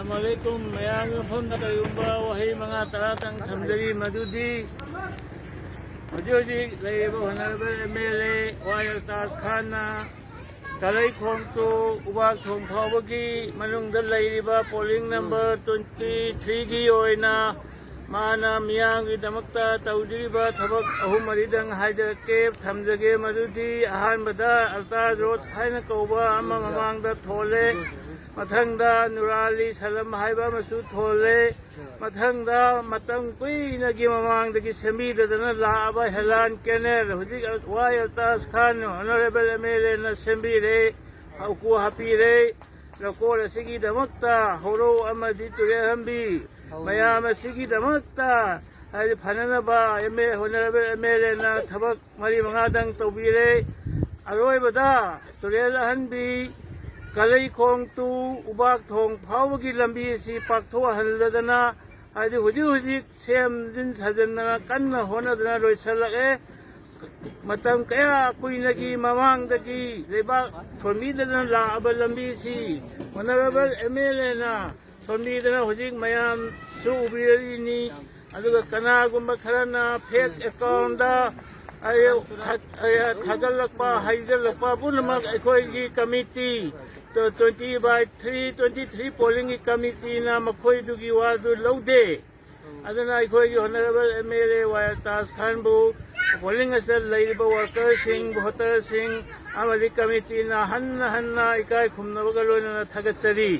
Assalamualaikum. Mayang phone na kayumba wahi mga taratang samdari madudi. Majuji Laiba Honorable MLA Wayar Khana Kalay Khongtu Ubak Thong Phawagi Manungda Laiba polling number 23 gi oina mana miyang idamakta tawdiriba thabak ahum maridang haidarake thamjage madudi ahanbada alta road haina kauba ama mamangda thole mathangda nurali salam haiba masu thole mathangda matam kuinagi mamangdagi sembidadana laaba helan kenel hujik wai altas khan honorable MLA na sembire auku hapire lokol asigi damakta horo amadi turehambi mayam asigi damakta ai phananaba honorable MLA na thabak mari mangadang tawbire aroibada turel hanbi Kalay Khongtu Ubak Thong Phawagi lambi si paktho hanladana adi hujik sem jin sajana kanna honadana loisalake matam kaya kuinagi mamangdagi lebak thomidana laaba lambi si honorable MLA na thomidana hujik mayam su ubirini aduga kanagumba kharana fake account da Tagalakpa Haigalakpa punamak aikoigi committee 20/3 polling committee na makhoi dugi wadu laude adana aikoigi honorable MLA Wayar Khan bu polling asal laiba worker sing voter sing amali committee na hanna ikai khumna bagalo na thagatsari